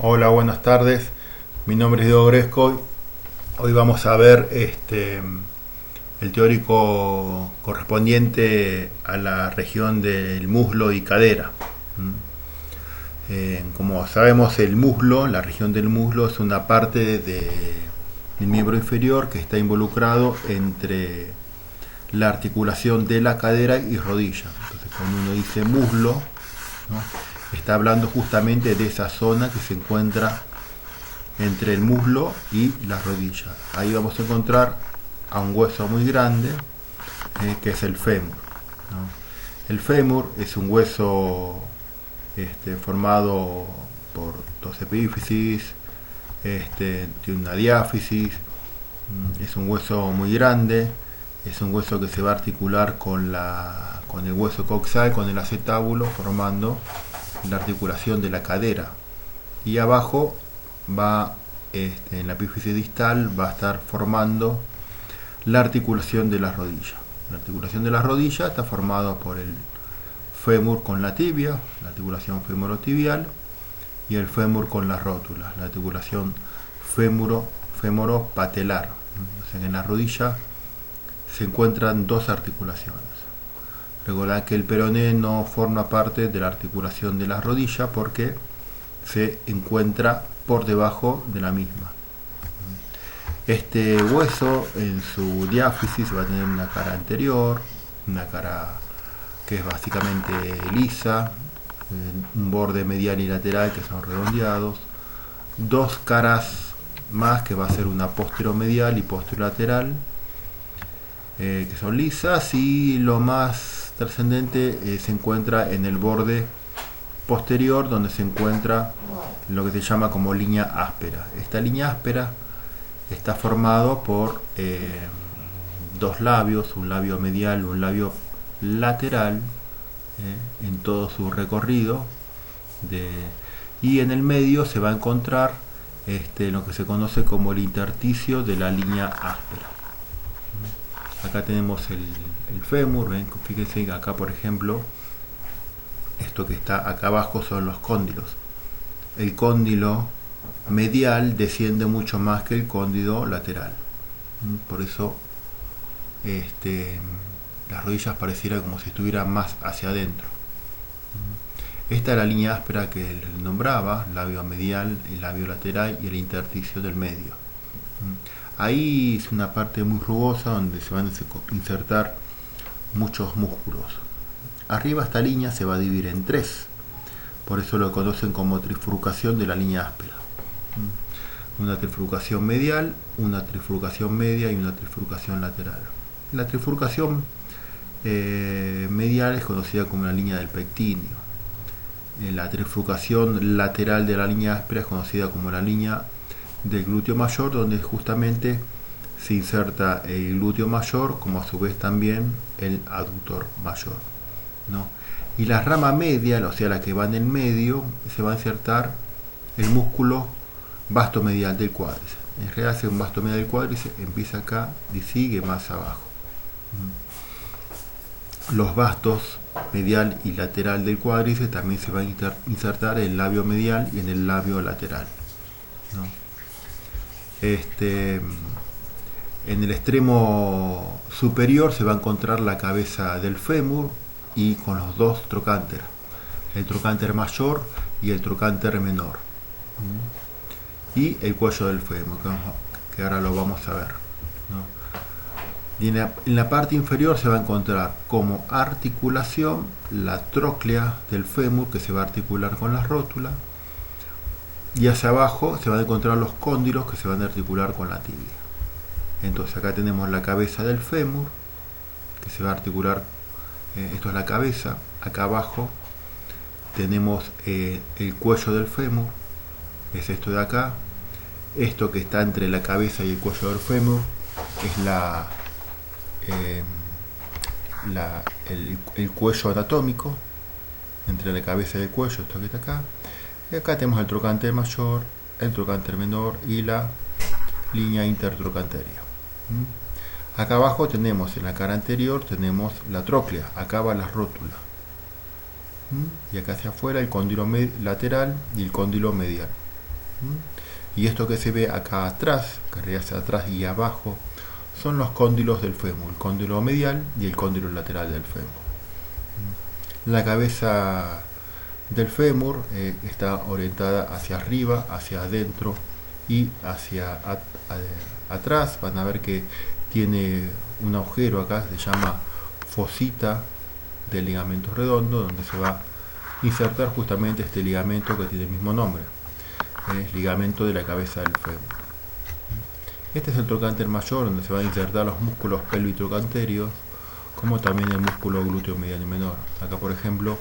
Hola, buenas tardes. Mi nombre es Diego Gresco. Hoy vamos a ver el teórico correspondiente a la región del muslo y cadera. Como sabemos, el muslo, la región del muslo, es una parte del miembro inferior que está involucrado entre la articulación de la cadera y rodilla. Entonces, cuando uno dice muslo, ¿no?, está hablando justamente de esa zona que se encuentra entre el muslo y la rodilla. Ahí vamos a encontrar a un hueso muy grande, que es el fémur, ¿no? El fémur es un hueso formado por dos epífisis, tiene una diáfisis, es un hueso muy grande, es un hueso que se va a articular con el hueso coxal, con el acetábulo, formando la articulación de la cadera. Y abajo va, en la epífisis distal, va a estar formando la articulación de la rodilla. La articulación de la rodilla está formada por el fémur con la tibia, la articulación femorotibial, y el fémur con las rótulas, la articulación femoropatelar. O sea, en la rodilla se encuentran dos articulaciones. Recordad que el peroné no forma parte de la articulación de la rodilla porque se encuentra por debajo de la misma. Este hueso, en su diáfisis, va a tener una cara anterior, una cara que es básicamente lisa, un borde medial y lateral que son redondeados, dos caras más que va a ser una posteromedial y posterolateral, que son lisas, y lo más trascendente se encuentra en el borde posterior, donde se encuentra lo que se llama como línea áspera. Esta línea áspera está formado por dos labios, un labio medial y un labio lateral, en todo su recorrido, y en el medio se va a encontrar lo que se conoce como el intersticio de la línea áspera. Acá tenemos el fémur, ¿ven? Fíjense que acá, por ejemplo, esto que está acá abajo son los cóndilos. El cóndilo medial desciende mucho más que el cóndilo lateral. Por eso las rodillas parecieran como si estuvieran más hacia adentro. Esta es la línea áspera que les nombraba: labio medial, el labio lateral y el intersticio del medio. Ahí es una parte muy rugosa donde se van a insertar muchos músculos. Arriba esta línea se va a dividir en tres, por eso lo conocen como trifurcación de la línea áspera. Una trifurcación medial, una trifurcación media y una trifurcación lateral. La trifurcación medial es conocida como la línea del pectíneo. La trifurcación lateral de la línea áspera es conocida como la línea del glúteo mayor, donde justamente se inserta el glúteo mayor, como a su vez también el aductor mayor, ¿no? Y la rama media, o sea, la que va en el medio, se va a insertar el músculo vasto medial del cuádriceps. En realidad, un vasto medial del cuádriceps empieza acá y sigue más abajo. Los vastos medial y lateral del cuádriceps también se van a insertar en el labio medial y en el labio lateral, ¿no? En el extremo superior se va a encontrar la cabeza del fémur y con los dos trocánteres, el trocánter mayor y el trocánter menor, y el cuello del fémur, que ahora lo vamos a ver, ¿no? Y en la parte inferior se va a encontrar como articulación la tróclea del fémur, que se va a articular con las rótulas, y hacia abajo se van a encontrar los cóndilos, que se van a articular con la tibia. Entonces acá tenemos la cabeza del fémur, que se va a articular, esto es la cabeza. Acá abajo tenemos el cuello del fémur, es esto de acá. Esto que está entre la cabeza y el cuello del fémur es el cuello anatómico, entre la cabeza y el cuello, esto que está acá. Y acá tenemos el trocánter mayor, el trocánter menor y la línea intertrocanteria. Acá abajo tenemos, en la cara anterior, tenemos la tróclea, acá va la rótula. Y acá hacia afuera el cóndilo lateral y el cóndilo medial. Y esto que se ve acá atrás, que en realidad hacia atrás y abajo, son los cóndilos del fémur, el cóndilo medial y el cóndilo lateral del fémur. La cabeza del fémur está orientada hacia arriba, hacia adentro y hacia atrás. Van a ver que tiene un agujero acá, se llama fosita del ligamento redondo, donde se va a insertar justamente este ligamento que tiene el mismo nombre, ligamento de la cabeza del fémur. Este es el trocánter mayor, donde se van a insertar los músculos pelvitrocanterios, como también el músculo glúteo medial y menor. Acá, por ejemplo,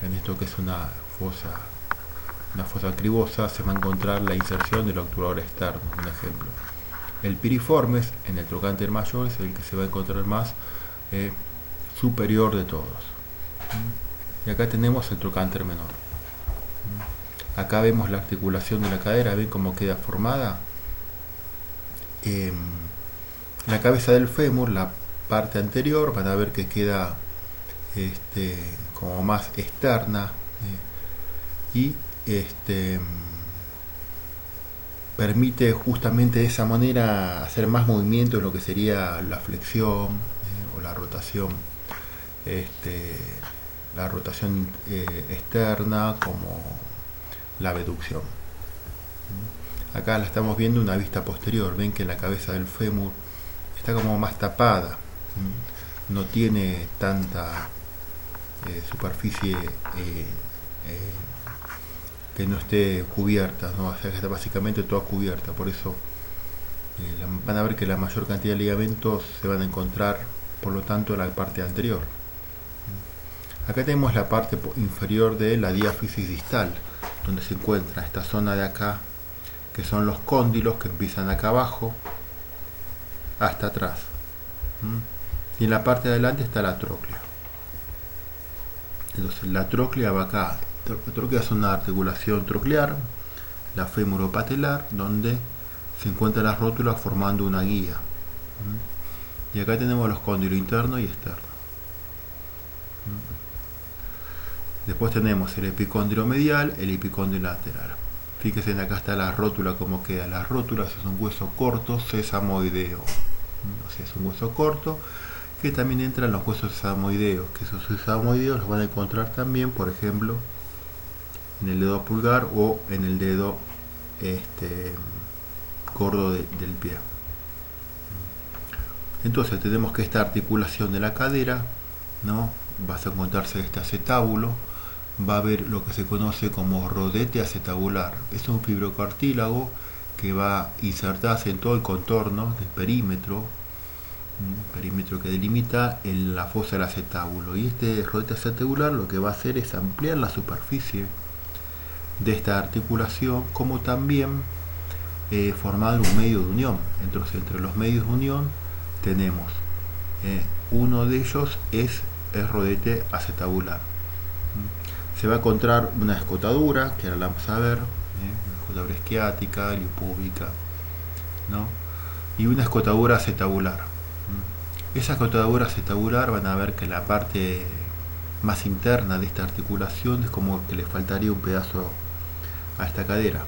en esto que es una fosa cribosa, se va a encontrar la inserción del obturador externo, un ejemplo. El piriformes en el trocánter mayor es el que se va a encontrar más superior de todos. Y acá tenemos el trocánter menor. Acá vemos la articulación de la cadera, ven cómo queda formada. La cabeza del fémur, la parte anterior, van a ver que queda como más externa y permite justamente de esa manera hacer más movimiento en lo que sería la flexión o la rotación externa, como la abducción. Acá la estamos viendo una vista posterior. Ven que la cabeza del fémur está como más tapada, no tiene tanta superficie que no esté cubierta, ¿no? O sea, que está básicamente toda cubierta. Por eso van a ver que la mayor cantidad de ligamentos se van a encontrar, por lo tanto, en la parte anterior. Acá tenemos la parte inferior de la diáfisis distal, donde se encuentra esta zona de acá, que son los cóndilos que empiezan acá abajo hasta atrás. Y en la parte de adelante está la tróclea. Entonces la tróclea va acá. La tróclea es una articulación troclear, la fémuro-patelar, donde se encuentran las rótulas formando una guía. Y acá tenemos los cóndilos interno y externo. Después tenemos el epicóndilo medial, el epicóndilo lateral. Fíjense, acá está la rótula, como queda. Las rótulas es un hueso corto sesamoideo. O sea, es un hueso corto que también entra en los huesos sesamoideos, que esos sesamoideos los van a encontrar también, por ejemplo, en el dedo pulgar o en el dedo gordo del pie. Entonces tenemos que esta articulación de la cadera, ¿no? Vas a encontrarse este acetábulo, va a haber lo que se conoce como rodete acetabular. Es un fibrocartílago que va a insertarse en todo el contorno del perímetro que delimita la fosa del acetábulo. Y este rodete acetabular lo que va a hacer es ampliar la superficie de esta articulación, como también formar un medio de unión. Entonces, entre los medios de unión tenemos uno de ellos es el rodete acetabular. Se va a encontrar una escotadura, que ahora la vamos a ver, una escotadura isquiática, liopúbica, ¿no? Y una escotadura acetabular. Esa escotadura acetabular, van a ver que la parte más interna de esta articulación es como que le faltaría un pedazo a esta cadera,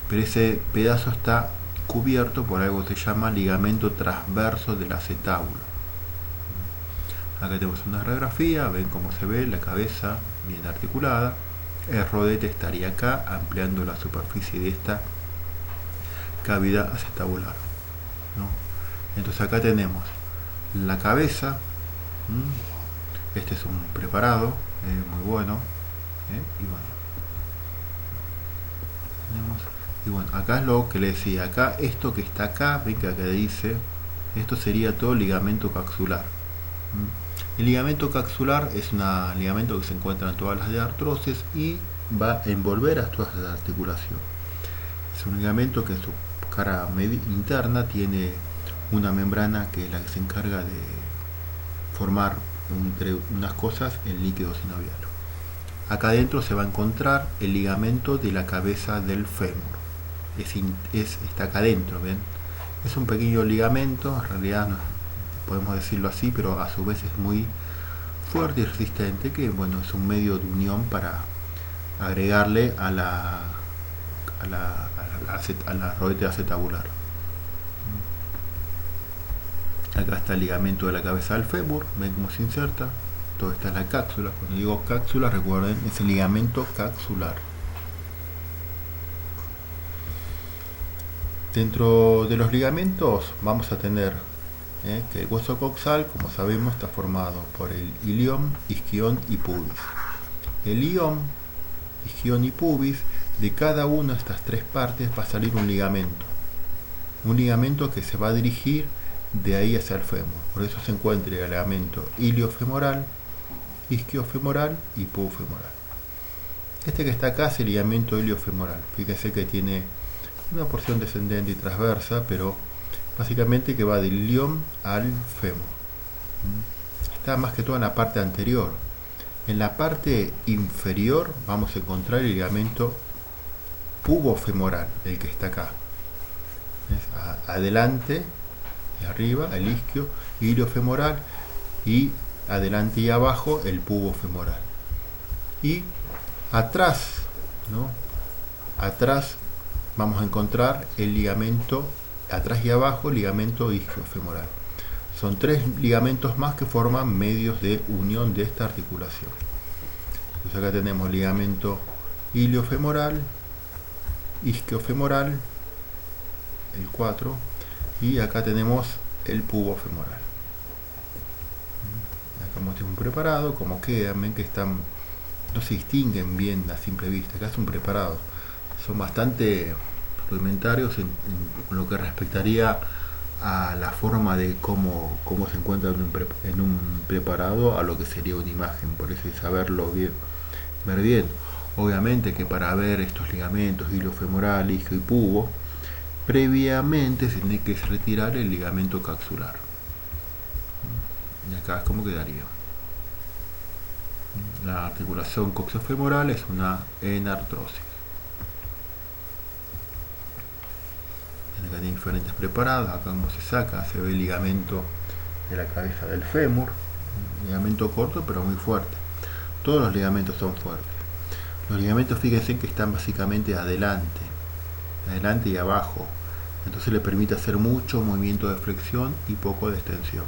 pero ese pedazo está cubierto por algo que se llama ligamento transverso del acetábulo. Acá tenemos una radiografía, ven cómo se ve la cabeza bien articulada. El rodete estaría acá, ampliando la superficie de esta cavidad acetabular, ¿no? Entonces acá tenemos la cabeza. Este es un preparado muy bueno, y bueno, acá es lo que le decía. Acá esto que está acá, ven que acá dice, esto sería todo ligamento capsular. El ligamento capsular es un ligamento que se encuentra en todas las de artrosis y va a envolver a todas las articulaciones. Es un ligamento que en su cara interna tiene una membrana que es la que se encarga de formar entre unas cosas el líquido sinovial. Acá adentro se va a encontrar el ligamento de la cabeza del fémur. Está acá adentro, ¿ven? Es un pequeño ligamento, en realidad no podemos decirlo así, pero a su vez es muy fuerte y resistente, que bueno, es un medio de unión para agregarle a a la rodete acetabular. Acá está el ligamento de la cabeza del fémur, ven cómo se inserta. Todo está en la cápsula. Cuando digo cápsula, recuerden, es el ligamento capsular. Dentro de los ligamentos vamos a tener que el hueso coxal, como sabemos, está formado por el ilión, isquión y pubis. El ilión, isquión y pubis, de cada una de estas tres partes va a salir un ligamento. Un ligamento que se va a dirigir de ahí hacia el fémur. Por eso se encuentra el ligamento iliofemoral, isquiofemoral y pubofemoral. Este que está acá es el ligamento iliofemoral. Fíjense que tiene una porción descendente y transversa, pero básicamente que va del ilión al fémur. Está más que todo en la parte anterior. En la parte inferior vamos a encontrar el ligamento pubofemoral, el que está acá. Adelante y arriba el isquio iliofemoral y adelante y abajo el pubofemoral. Y atrás, atrás vamos a encontrar el ligamento, atrás y abajo el ligamento isquiofemoral. Son tres ligamentos más que forman medios de unión de esta articulación. Entonces acá tenemos el ligamento iliofemoral, isquiofemoral, el 4, y acá tenemos el pubofemoral. Acá mostramos un preparado, como quedan, ven que están, no se distinguen bien a simple vista. Acá es un preparado, son bastante rudimentarios en lo que respectaría a la forma de cómo se encuentra en un preparado a lo que sería una imagen. Por eso hay que saberlo bien, ver bien. Obviamente que para ver estos ligamentos iliofemoral, isquio y pubo, previamente se tiene que retirar el ligamento capsular. Y acá es como quedaría. La articulación coxofemoral es una enartrosis. Acá tiene diferentes preparados. Acá como se saca, se ve el ligamento de la cabeza del fémur, un ligamento corto pero muy fuerte. Todos los ligamentos son fuertes. Los ligamentos, fíjense que están básicamente adelante y abajo, entonces le permite hacer mucho movimiento de flexión y poco de extensión.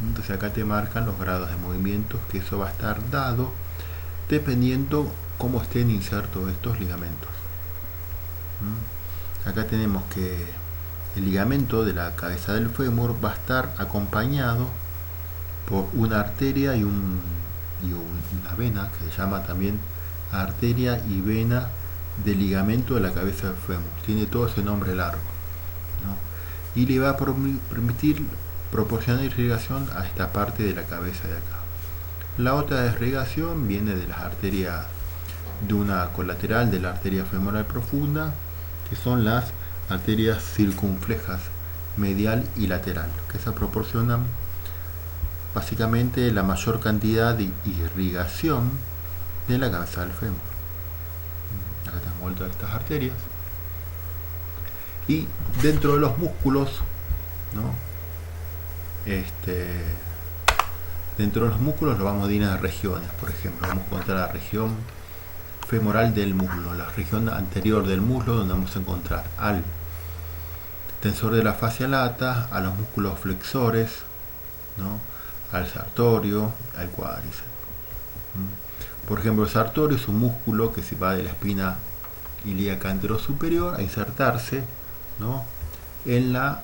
Entonces acá te marcan los grados de movimientos, que eso va a estar dado dependiendo cómo estén insertos estos ligamentos. Acá tenemos que el ligamento de la cabeza del fémur va a estar acompañado por una arteria y una vena, que se llama también arteria y vena del ligamento de la cabeza del fémur. Tiene todo ese nombre largo, y le va a permitir proporcionar irrigación a esta parte de la cabeza de acá. La otra irrigación viene de las arterias, de una colateral de la arteria femoral profunda, que son las arterias circunflejas medial y lateral, que se proporcionan básicamente la mayor cantidad de irrigación de la cabeza del fémur. Acá están vueltas estas arterias. Y dentro de los músculos, dentro de los músculos lo vamos a dividir en regiones. Por ejemplo, vamos a encontrar la región femoral del muslo, la región anterior del muslo, donde vamos a encontrar al tensor de la fascia lata, a los músculos flexores, al sartorio, al cuádriceps. Por ejemplo, el sartorio es un músculo que se va de la espina ilíaca anterosuperior a insertarse en la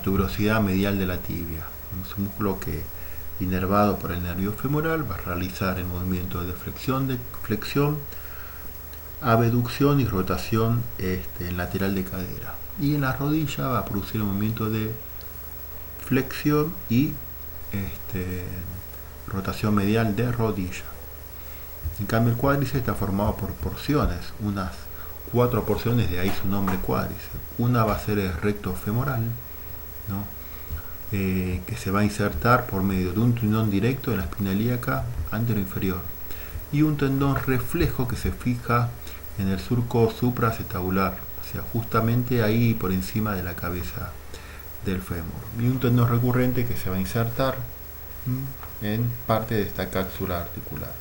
tuberosidad medial de la tibia. Es un músculo que, inervado por el nervio femoral, va a realizar el movimiento de flexión, abducción y rotación lateral de cadera. Y en la rodilla va a producir el movimiento de flexión y rotación medial de rodilla. En cambio, el cuádriceps está formado por porciones, unas 4 porciones, de ahí su nombre cuádriceps. Una va a ser el recto femoral, que se va a insertar por medio de un tendón directo en la espina ilíaca anteroinferior, y un tendón reflejo que se fija en el surco supraacetabular, o sea, justamente ahí por encima de la cabeza del fémur, y un tendón recurrente que se va a insertar en parte de esta cápsula articular.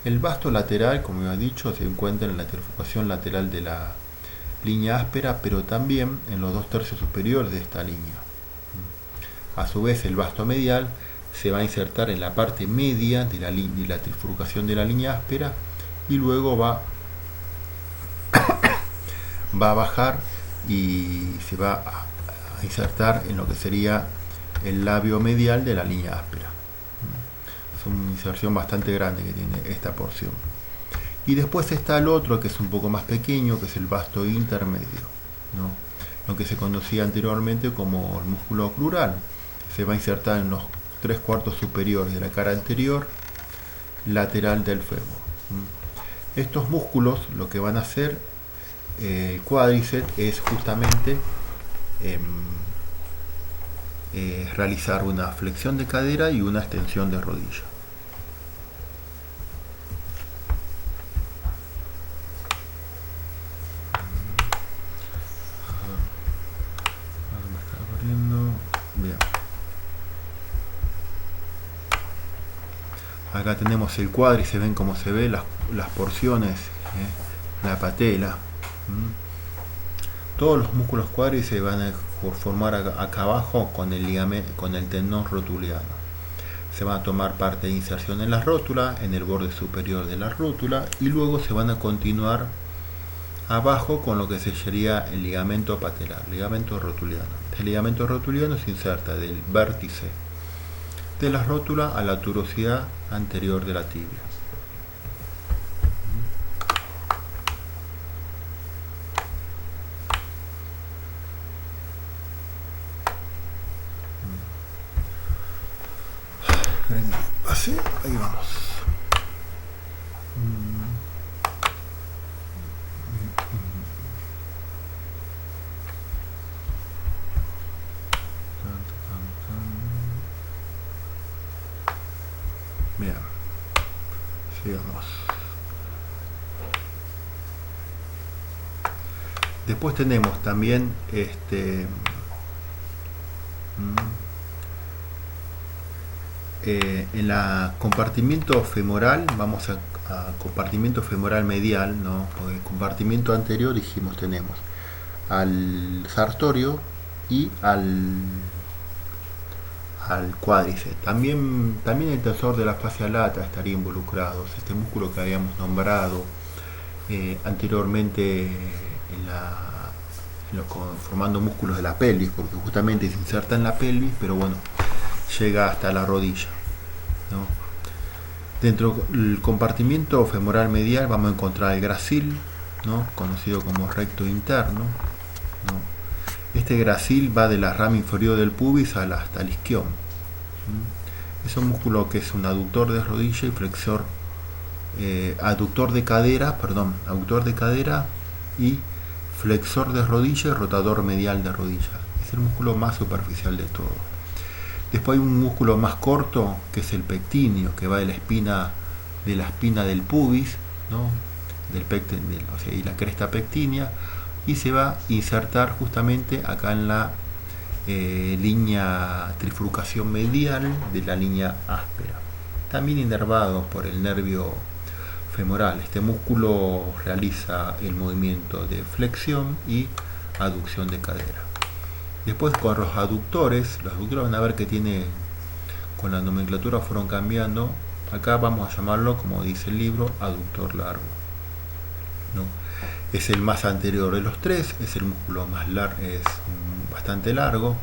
El vasto lateral, como ya he dicho, se encuentra en la trifurcación lateral de la línea áspera, pero también en los 2/3 superiores de esta línea. A su vez, el vasto medial se va a insertar en la parte media de la trifurcación de la línea áspera y luego va a bajar y se va a insertar en lo que sería el labio medial de la línea áspera. Es una inserción bastante grande que tiene esta porción. Y después está el otro, que es un poco más pequeño, que es el vasto intermedio, ¿no? Lo que se conocía anteriormente como el músculo crural. Se va a insertar en los 3/4 superiores de la cara anterior lateral del fémur. Estos músculos lo que van a hacer el cuádriceps es justamente realizar una flexión de cadera y una extensión de rodilla. Bien. Acá tenemos el cuádriceps, ven cómo se ve las porciones, la patela. Todos los músculos cuádriceps van a formar acá abajo con el ligamento, con el tendón rotuliano. Se van a tomar parte de inserción en la rótula, en el borde superior de la rótula, y luego se van a continuar abajo con lo que sería el ligamento patelar, ligamento rotuliano. El ligamento rotuliano se inserta del vértice de la rótula a la turosidad anterior de la tibia. Así, ahí vamos. Bien, sigamos. Después tenemos también en la compartimiento femoral, vamos a compartimiento femoral medial, ¿no? Porque el compartimiento anterior dijimos tenemos al sartorio y al cuádriceps. También el tensor de la fascia lata estaría involucrado, este músculo que habíamos nombrado anteriormente formando músculos de la pelvis, porque justamente se inserta en la pelvis, pero bueno, llega hasta la rodilla, ¿no? Dentro del compartimiento femoral medial vamos a encontrar el gracil, ¿no? Conocido como recto interno, ¿no? Este gracil va de la rama inferior del pubis hasta el isquion. Es un músculo que es un aductor de rodilla y flexor, aductor de cadera y flexor de rodilla y rotador medial de rodilla. Es el músculo más superficial de todo. Después hay un músculo más corto que es el pectíneo, que va de la espina del pubis, ¿no? Y la cresta pectínea, y se va a insertar justamente acá en la línea trifurcación medial de la línea áspera, también inervado por el nervio femoral. Este músculo realiza el movimiento de flexión y aducción de cadera. Después con los aductores van a ver que tiene, con la nomenclatura fueron cambiando. Acá vamos a llamarlo, como dice el libro, aductor largo, ¿no? Es el más anterior de los tres, es el músculo más largo, es bastante largo,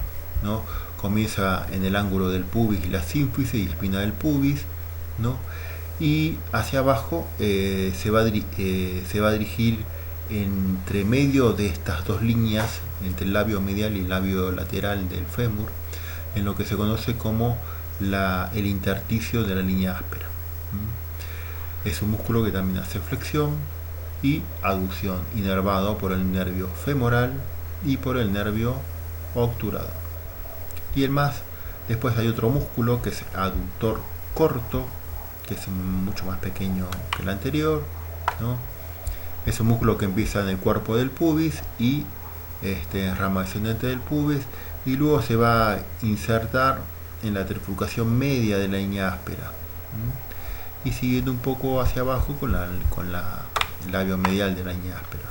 ¿no? Comienza en el ángulo del pubis y la sínfisis y espina del pubis, ¿no? Y hacia abajo se va a dirigir entre medio de estas dos líneas, entre el labio medial y el labio lateral del fémur, en lo que se conoce como el intersticio de la línea áspera. Es un músculo que también hace flexión y aducción, inervado por el nervio femoral y por el nervio obturador. Y después hay otro músculo que es aductor corto, que es mucho más pequeño que el anterior, ¿no? Es un músculo que empieza en el cuerpo del pubis y rama descendente del pubis, y luego se va a insertar en la trifurcación media de la línea áspera. y siguiendo un poco hacia abajo con el labio medial de la línea áspera.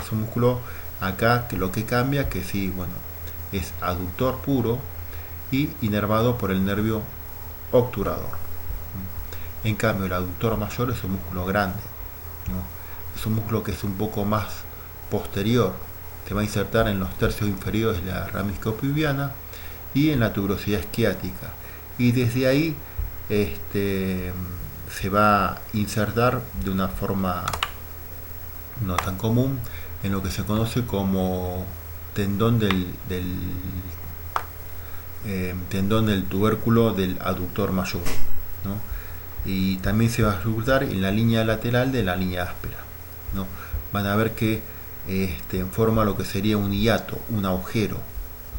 Es un músculo acá que lo que cambia que sí, bueno, es aductor puro y inervado por el nervio obturador. En cambio, el aductor mayor es un músculo grande, ¿no? Es un músculo que es un poco más posterior, se va a insertar en los tercios inferiores de la rama isquiopubiana y en la tuberosidad isquiática, y desde ahí se va a insertar de una forma no tan común en lo que se conoce como tendón tendón del tubérculo del aductor mayor, ¿no? Y también se va a ejecutar en la línea lateral de la línea áspera, ¿no? Van a ver que forma lo que sería un hiato, un agujero,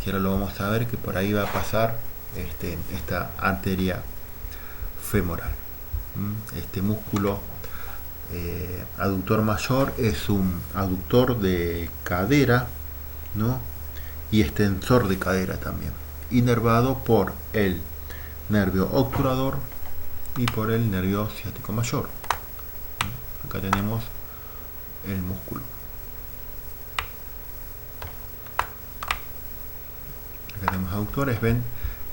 que ahora lo vamos a ver, que por ahí va a pasar esta arteria femoral. Este músculo aductor mayor es un aductor de cadera, ¿no? Y extensor de cadera también, inervado por el nervio obturador y por el nervio ciático mayor. Acá tenemos el músculo. Acá tenemos aductores, ven,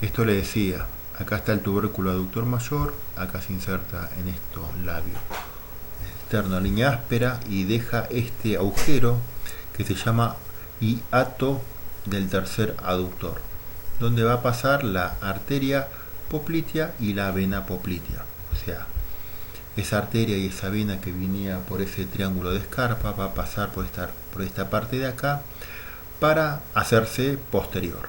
esto le decía, acá está el tubérculo aductor mayor, acá se inserta en esto labio externo a línea áspera y deja este agujero que se llama hiato del tercer aductor, donde va a pasar la arteria poplitea y la vena poplitea. O sea, esa arteria y esa vena que venía por ese triángulo de Scarpa va a pasar por esta parte de acá para hacerse posterior.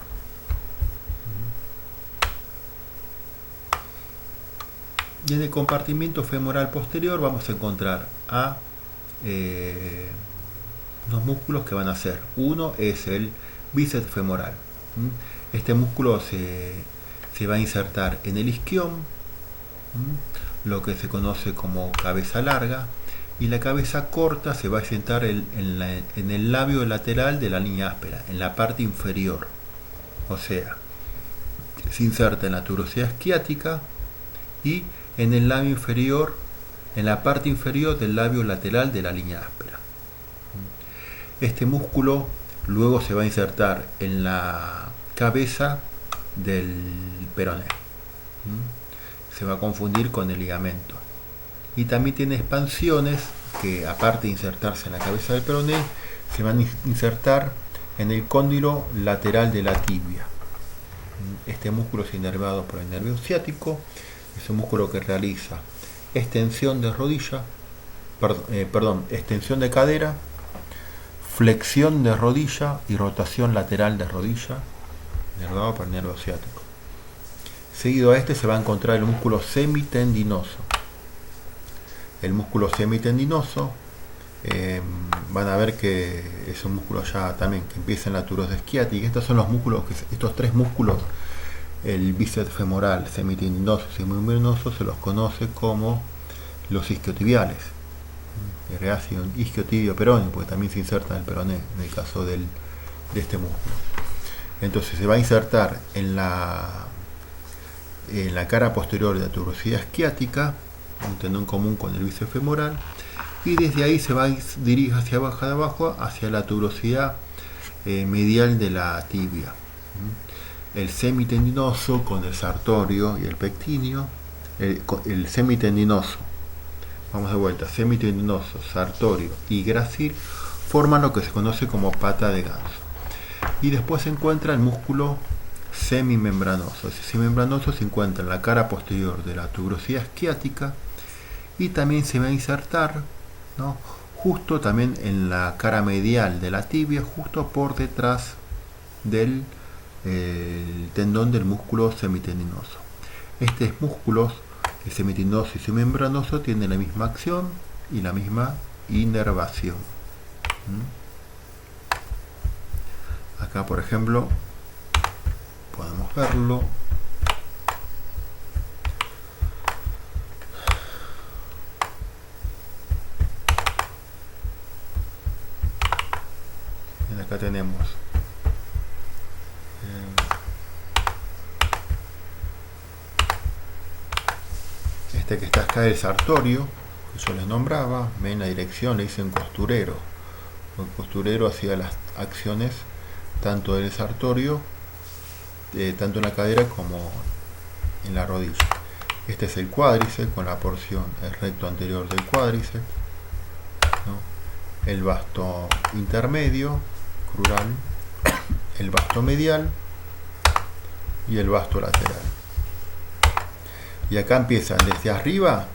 Y en el compartimiento femoral posterior vamos a encontrar a unos músculos que van a ser. Uno es el bíceps femoral. Este músculo se va a insertar en el isquión, lo que se conoce como cabeza larga, y la cabeza corta se va a insertar en el labio lateral de la línea áspera, en la parte inferior. O sea, se inserta en la tuberosidad isquiática y en el labio inferior, en la parte inferior del labio lateral de la línea áspera. Este músculo luego se va a insertar en la cabeza del peroné. Se va a confundir con el ligamento. Y también tiene expansiones que, aparte de insertarse en la cabeza del peroné, se van a insertar en el cóndilo lateral de la tibia. Este músculo es inervado por el nervio ciático. Es un músculo que realiza extensión de rodilla, extensión de cadera, flexión de rodilla y rotación lateral de rodilla, inervado por el nervio ciático. Seguido a este se va a encontrar el músculo semitendinoso. El músculo semitendinoso, van a ver que es un músculo ya también que empieza en la tuberosidad isquiática. Estos son los músculos, estos tres músculos, el bíceps femoral, semitendinoso y semimembranoso, se los conoce como los isquiotibiales. En realidad isquiotibio peroneo, porque también se inserta en el peroné, en el caso de este músculo. Entonces se va a insertar en la cara posterior de la tuberosidad isquiática, un tendón común con el bíceps femoral, y desde ahí se va a dirigir hacia abajo, hacia la tuberosidad medial de la tibia. El semitendinoso con el sartorio y el pectíneo, el semitendinoso, vamos de vuelta, semitendinoso, sartorio y gracil forman lo que se conoce como pata de ganso. Y después se encuentra el músculo semimembranoso. Ese semimembranoso se encuentra en la cara posterior de la tuberosidad isquiática y también se va a insertar, ¿no?, justo también en la cara medial de la tibia, justo por detrás del tendón del músculo semitendinoso. Estos músculos, el semitendinoso y semimembranoso, tienen la misma acción y la misma inervación. Acá, por ejemplo, podemos verlo. Y acá tenemos Este que está acá es el sartorio, que yo les nombraba. Ven la dirección, le dicen costurero. El costurero hacía las acciones tanto del sartorio, tanto en la cadera como en la rodilla. Este es el cuádriceps, con la porción, el recto anterior del cuádriceps, ¿no? El vasto intermedio, crural, el vasto medial y el vasto lateral. Y acá empiezan desde arriba,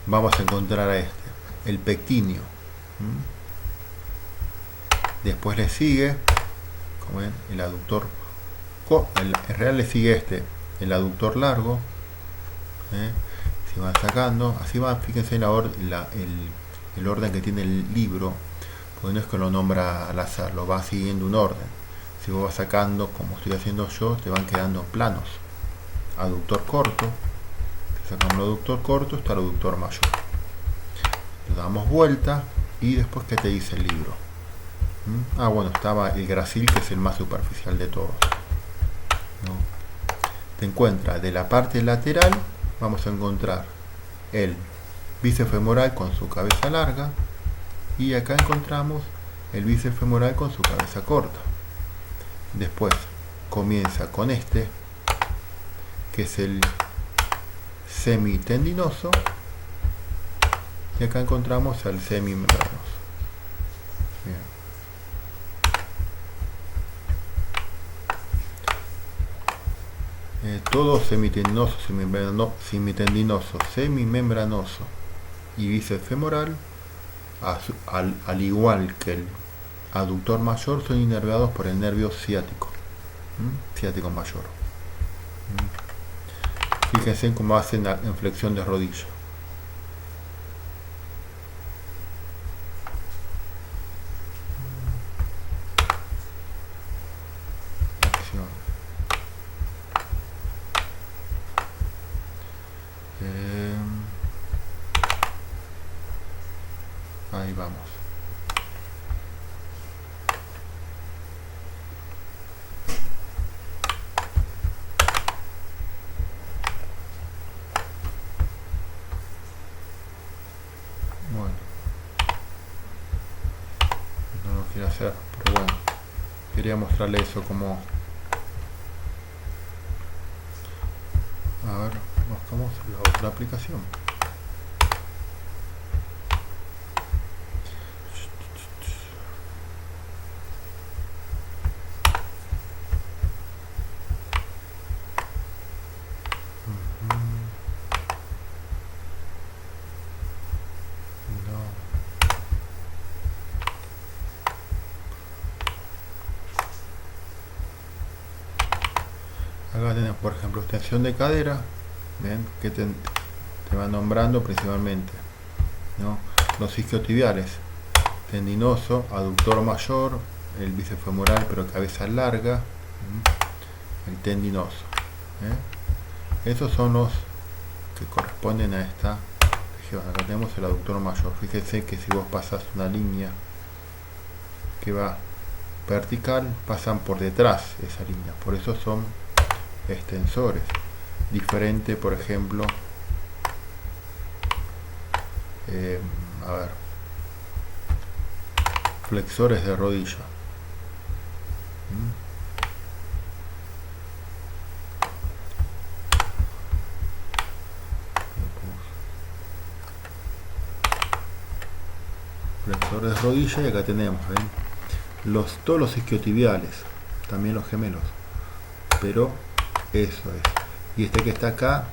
vamos a encontrar a este, el pectíneo. Después le sigue, como ven, el aductor, en real le sigue este, el aductor largo. Si van sacando, así van, fíjense en el orden que tiene el libro, porque no es que lo nombra al azar, lo va siguiendo un orden. Si vos vas sacando, como estoy haciendo yo, te van quedando planos. Aductor corto, si sacamos el aductor corto, está el aductor mayor. Le damos vuelta y después, ¿qué te dice el libro? Bueno, estaba el gracil, que es el más superficial de todos, ¿no? Te encuentra de la parte lateral, vamos a encontrar el bíceps femoral con su cabeza larga, y acá encontramos el bíceps femoral con su cabeza corta. Después comienza con este, que es el semitendinoso, y acá encontramos al semimembranoso. Bien. Todo semitendinoso, semitendinoso, semimembranoso y bíceps femoral, al igual que el aductor mayor, son inervados por el nervio ciático, ciático mayor. Fíjense cómo hacen la flexión de rodilla. Ahí vamos. Bueno, no lo quiero hacer, pero bueno, quería mostrarle eso como... A ver, buscamos la otra aplicación. Acá tenemos, por ejemplo, extensión de cadera. Ven que te va nombrando principalmente, ¿no? Los isquiotibiales, tendinoso, aductor mayor, el bíceps femoral pero cabeza larga, el tendinoso. Esos son los que corresponden a esta región. Acá tenemos el aductor mayor. Fíjense que si vos pasas una línea que va vertical, pasan por detrás de esa línea, por eso son extensores. Diferente, por ejemplo, a ver, flexores de rodilla. Flexores de rodilla, y acá tenemos, todos los isquiotibiales, también los gemelos, pero eso es. Y este que está acá,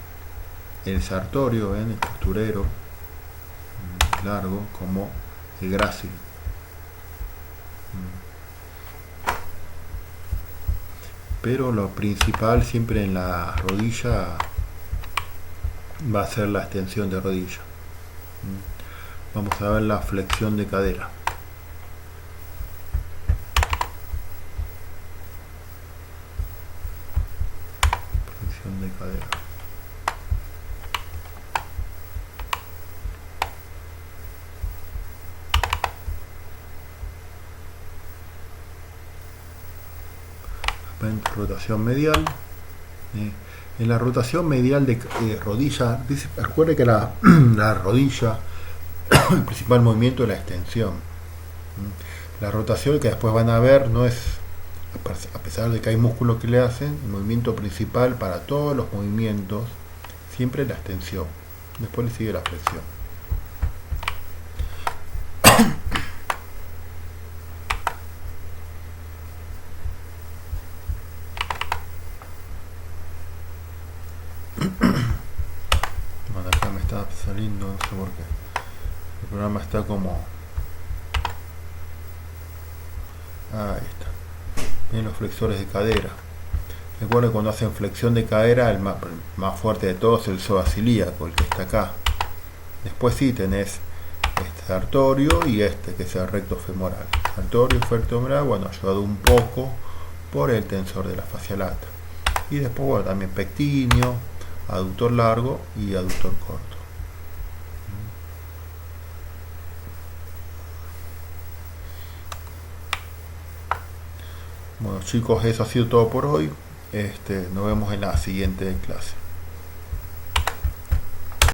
el sartorio, ¿ven? El costurero largo, como el grácil. Pero lo principal siempre en la rodilla va a ser la extensión de rodilla. Vamos a ver la flexión de cadera. Flexión de cadera. Rotación medial. En la rotación medial de rodilla, recuerde que la rodilla, el principal movimiento es la extensión. La rotación que después van a ver no es, a pesar de que hay músculos que le hacen, el movimiento principal para todos los movimientos siempre es la extensión. Después le sigue la flexión. Bueno, acá me está saliendo, no sé por qué. El programa está como... Ahí está. Miren los flexores de cadera. Recuerden, cuando hacen flexión de cadera, el más fuerte de todos es el psoas ilíaco, el que está acá. Después sí tenés este sartorio y este que es el recto femoral. Sartorio y femoral, bueno, ayudado un poco por el tensor de la fascia lata. Y después, bueno, también pectíneo, aductor largo y aductor corto. Bueno chicos, eso ha sido todo por hoy. Nos vemos en la siguiente clase.